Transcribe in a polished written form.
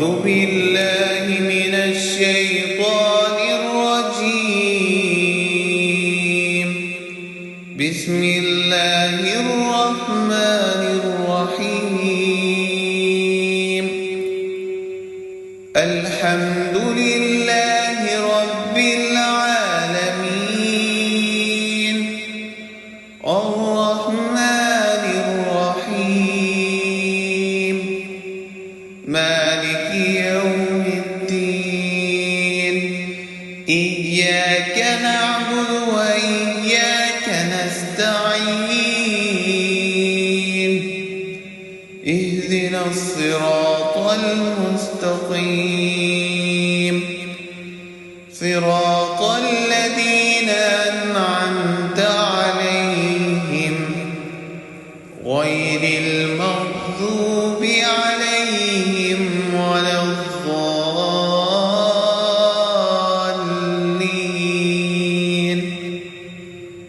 أعوذ بالله من الشيطان الرجيم. بسم الله الرحمن الرحيم. الحمد لله رب العالمين، الرحمن الرحيم، مالك يوم الدين. إياك نعبد وإياك نستعين. اهدنا الصراط المستقيم، صراط الذين أنعمت عليهم غير المغضوب عليهم ولا الضالين.